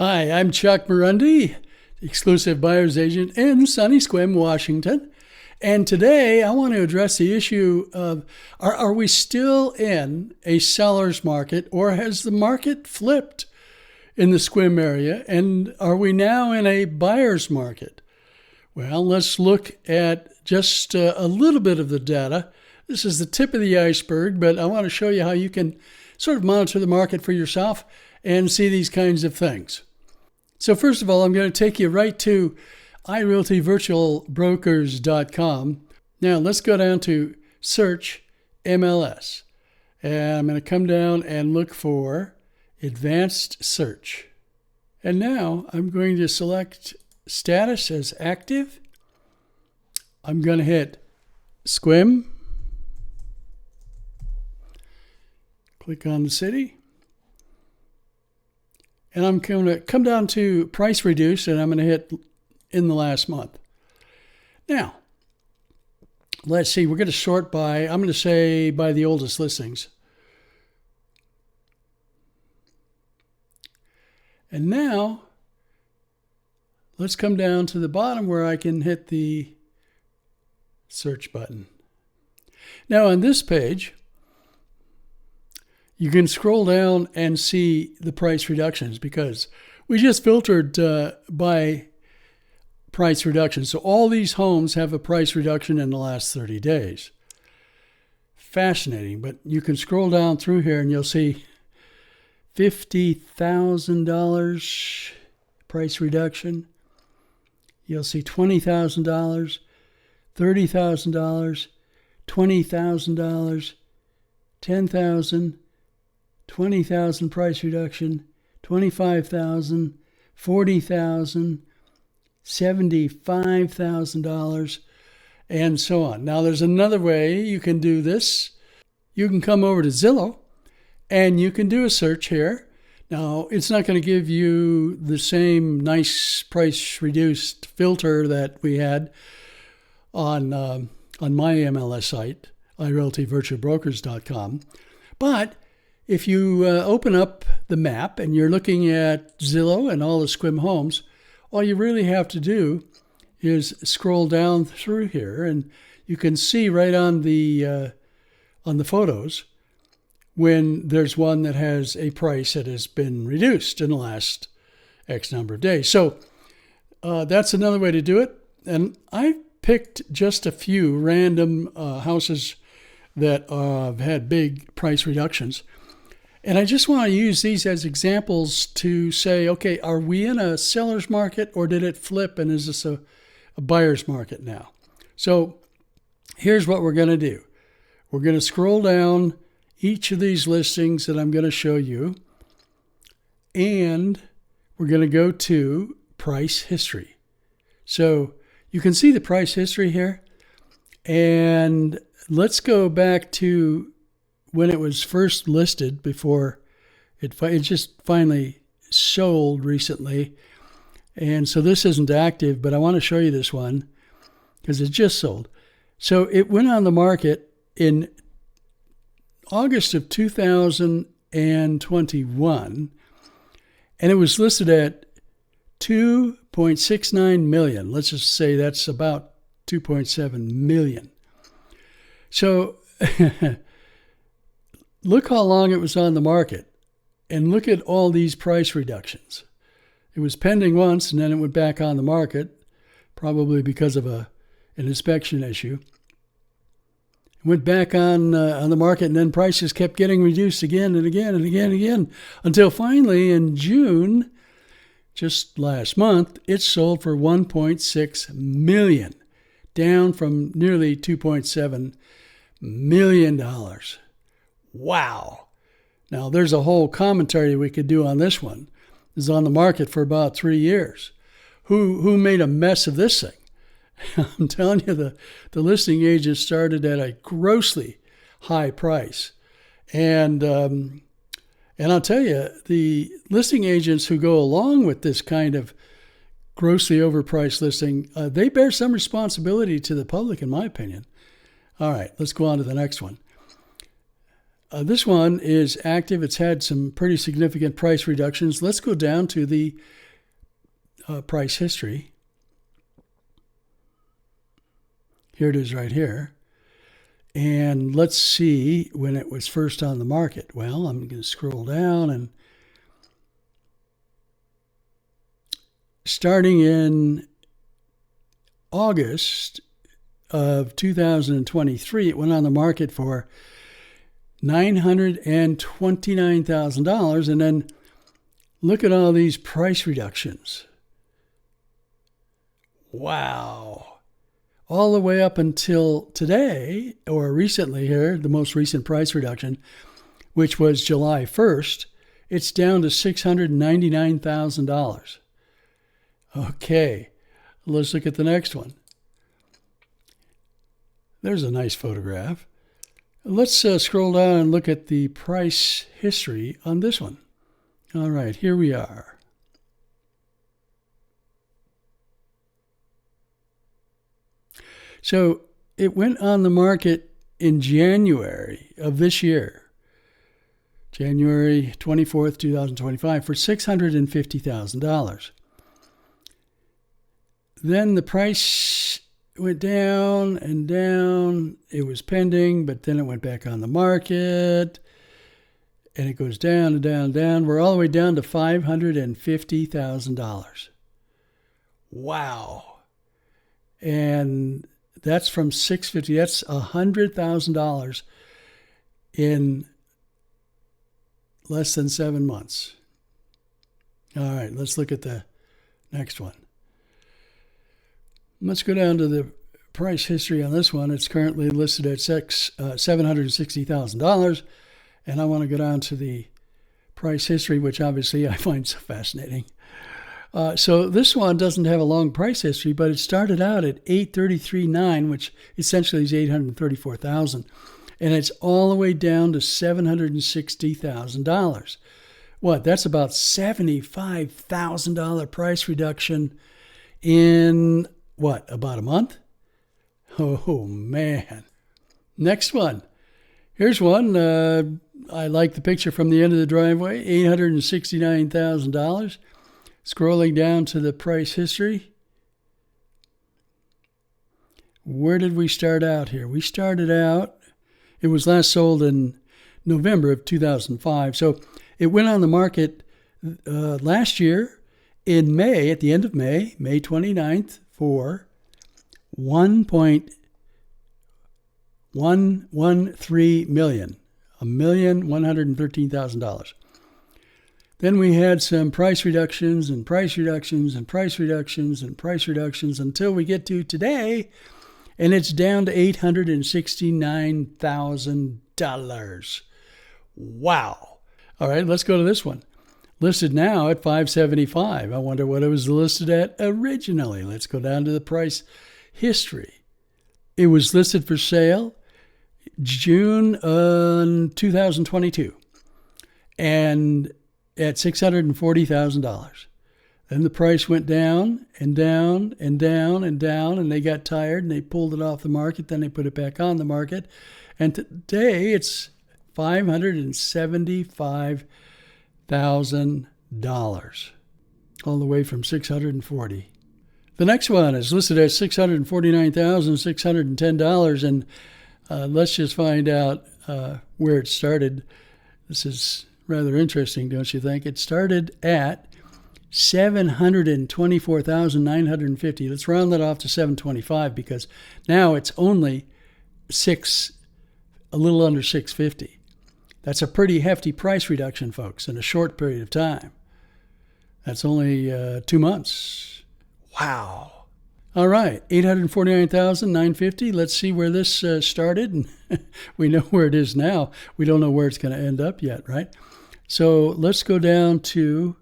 Hi, I'm Chuck Marundi, exclusive buyer's agent in sunny Sequim, Washington. And today I want to address the issue of are we still in a seller's market, or has the market flipped in the Sequim area, and are we now in a buyer's market? Well, let's look at just a little bit of the data. This is the tip of the iceberg, but I want to show you how you can sort of monitor the market for yourself and see these kinds of things. So first of all, I'm going to take you right to irealtyvirtualbrokers.com. Now let's go down to search MLS. And I'm going to come down and look for advanced search. And now I'm going to select status as active. I'm going to hit Sequim. Click on the city. And I'm going to come down to price reduced, and I'm going to hit in the last month. Now, let's see. We're going to sort by, I'm going to say by the oldest listings. And now, let's come down to the bottom where I can hit the search button. Now, on this page, you can scroll down and see the price reductions because we just filtered by price reduction. So all these homes have a price reduction in the last 30 days. Fascinating, but you can scroll down through here and you'll see $50,000 price reduction. You'll see $20,000, $30,000, $20,000, $10,000, 20,000 price reduction, 25,000, 40,000, $75,000, and so on. Now, there's another way you can do this. You can come over to Zillow, and you can do a search here. Now, it's not going to give you the same nice price reduced filter that we had on my MLS site, irealtyvirtualbrokers.com, but if you open up the map and you're looking at Zillow and all the Sequim homes, all you really have to do is scroll down through here, and you can see right on the photos when there's one that has a price that has been reduced in the last X number of days. So that's another way to do it. And I picked just a few random houses that have had big price reductions. And I just want to use these as examples to say, okay, are we in a seller's market, or did it flip, and is this a buyer's market now? So here's what we're going to do. We're going to scroll down each of these listings that I'm going to show you, and we're going to go to price history. So you can see the price history here, and let's go back to when it was first listed before it just finally sold recently. And so this isn't active, but I want to show you this one because it just sold. So it went on the market in August of 2021, and it was listed at 2.69 million. Let's just say that's about 2.7 million. So look how long it was on the market, and look at all these price reductions. It was pending once, and then it went back on the market, probably because of an inspection issue. It went back on the market, and then prices kept getting reduced again and again and again and again, until finally in June, just last month, it sold for $1.6 million, down from nearly $2.7 million. Wow. Now, there's a whole commentary we could do on this one. It's on the market for about 3 years. Who made a mess of this thing? I'm telling you, the listing agent started at a grossly high price. And I'll tell you, the listing agents who go along with this kind of grossly overpriced listing, they bear some responsibility to the public, in my opinion. All right, let's go on to the next one. This one is active. It's had some pretty significant price reductions. Let's go down to the price history. Here it is right here. And let's see when it was first on the market. Well, I'm going to scroll down, and starting in August of 2023, it went on the market for $929,000. And then look at all these price reductions. Wow. All the way up until today, or recently here, the most recent price reduction, which was July 1st, it's down to $699,000. Okay, let's look at the next one. There's a nice photograph. Let's scroll down and look at the price history on this one. All right, here we are. So it went on the market in January of this year, January 24th, 2025, for $650,000. Then the price went down and down. It was pending, but then it went back on the market, and it goes down and down and down. We're all the way down to $550,000. Wow. And that's from $650,000. That's $100,000 in less than 7 months. All right, let's look at the next one. Let's go down to the price history on this one. It's currently listed at $760,000. And I want to go down to the price history, which obviously I find so fascinating. So this one doesn't have a long price history, but it started out at $833,900, which essentially is $834,000, and it's all the way down to $760,000. What? That's about $75,000 price reduction in what? About a month? Oh man! Next one. Here's one. I like the picture from the end of the driveway. $869,000. Scrolling down to the price history. Where did we start out here? We started out, it was last sold in November of 2005. So it went on the market last year in May, at the end of May, May 29th, for $1.113 million, $1,113,000. Then we had some price reductions and price reductions and price reductions and price reductions until we get to today, and it's down to $869,000. Wow. All right, let's go to this one. Listed now at $575,000. I wonder what it was listed at originally. Let's go down to the price history. It was listed for sale June 2022. And at $640,000. Then the price went down and down and down and down, and they got tired and they pulled it off the market. Then they put it back on the market. And today it's $575,000, all the way from $640,000. The next one is listed at $649,610, and let's just find out where it started. This is rather interesting, don't you think? It started at $724,950. Let's round that off to $725 because now it's only a little under $650. That's a pretty hefty price reduction, folks, in a short period of time. That's only 2 months. Wow. All right, $849,950. Let's see where this started. And we know where it is now. We don't know where it's going to end up yet, right? So let's go down to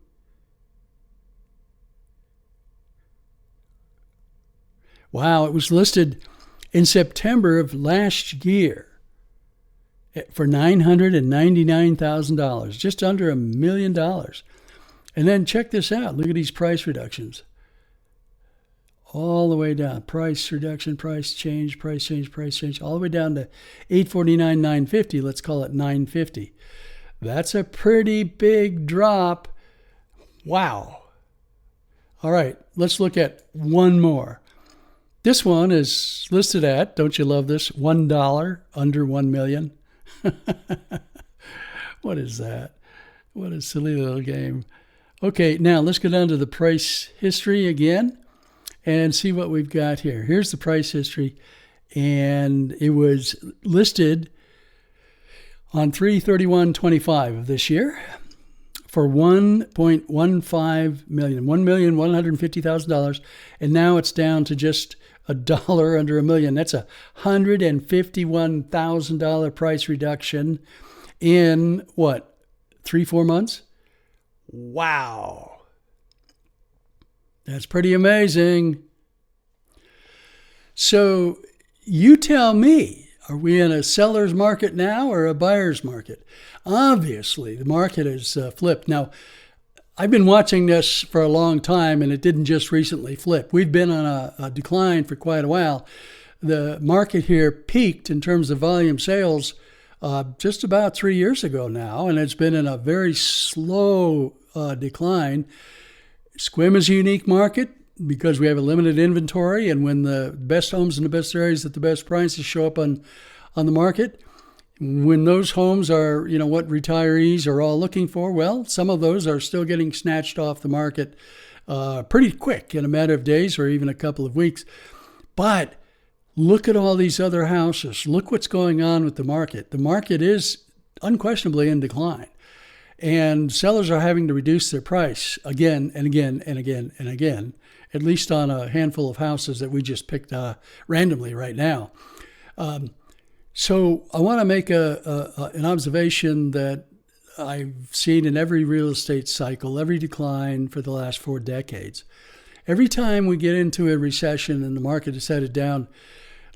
wow, it was listed in September of last year for $999,000, just under $1 million. And then check this out. Look at these price reductions. all the way down. Price reduction, price change, all the way down to 849,950. Let's call it 950. That's a pretty big drop. Wow. All right, let's look at one more. This one is listed at, don't you love this, $1 under 1 million. What is that? What a silly little game. Okay, now let's go down to the price history again and see what we've got here. Here's the price history, and it was listed on 3/31/25 of this year for $1.15 million, $1,150,000, and now it's down to just $1 under $1 million. That's a $151,000 price reduction in what, 3-4 months? Wow. That's pretty amazing. So you tell me, are we in a seller's market now or a buyer's market? Obviously, the market has flipped. Now, I've been watching this for a long time, and it didn't just recently flip. We've been on a decline for quite a while. The market here peaked in terms of volume sales just about 3 years ago now, and it's been in a very slow decline. Sequim is a unique market because we have a limited inventory, and when the best homes in the best areas at the best prices show up on the market, when those homes are, what retirees are all looking for, well, some of those are still getting snatched off the market pretty quick in a matter of days or even a couple of weeks. But look at all these other houses. Look what's going on with the market. The market is unquestionably in decline. And sellers are having to reduce their price again and again and again and again, at least on a handful of houses that we just picked randomly right now. So I want to make an observation that I've seen in every real estate cycle, every decline for the last 4 decades. Every time we get into a recession and the market is headed down,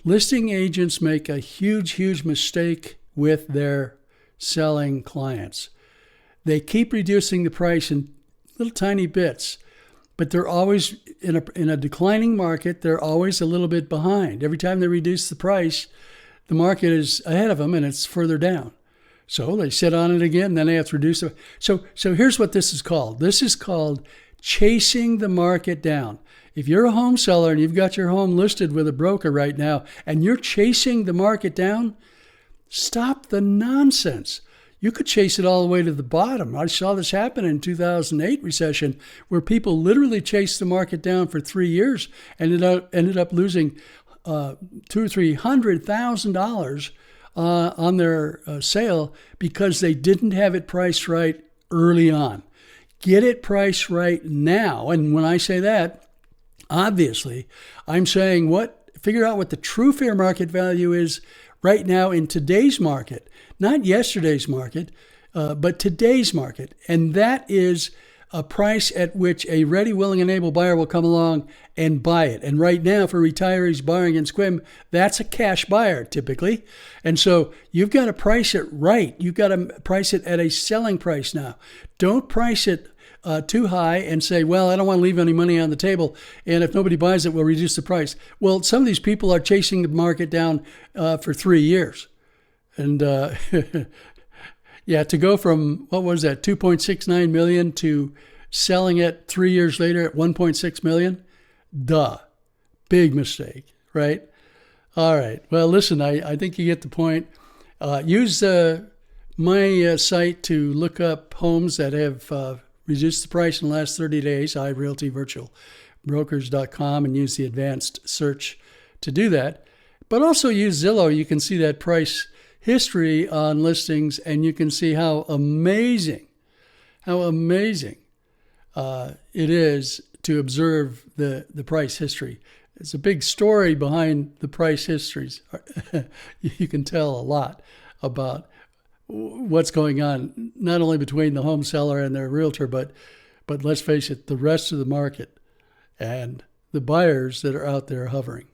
listing agents make a huge mistake with their selling clients. They keep reducing the price in little tiny bits, but they're always in a declining market. They're always a little bit behind. Every time they reduce the price, the market is ahead of them and it's further down. So they sit on it again, then they have to reduce it. So here's what this is called. This is called chasing the market down. If you're a home seller and you've got your home listed with a broker right now and you're chasing the market down, stop the nonsense. You could chase it all the way to the bottom. I saw this happen in 2008 recession where people literally chased the market down for 3 years and ended up losing $200,000 or $300,000 on their sale because they didn't have it priced right early on. Get it priced right now. And when I say that, obviously, I'm saying figure out what the true fair market value is right now in today's market, not yesterday's market, but today's market. And that is a price at which a ready, willing, and able buyer will come along and buy it. And right now, for retirees buying in Sequim, that's a cash buyer typically. And so you've got to price it right. You've got to price it at a selling price now. Don't price it too high and say, well, I don't want to leave any money on the table, and if nobody buys it, we'll reduce the price. Well, some of these people are chasing the market down for 3 years. And yeah, to go from, what was that, 2.69 million to selling it 3 years later at 1.6 million, big mistake, right? All right, well, listen, I think you get the point. Use my site to look up homes that have reduced the price in the last 30 days, iRealtyVirtualBrokers.com, and use the advanced search to do that. But also use Zillow. You can see that price history on listings, and you can see how amazing it is to observe the price history. It's a big story behind the price histories. You can tell a lot about what's going on, not only between the home seller and their realtor, but let's face it, the rest of the market and the buyers that are out there hovering.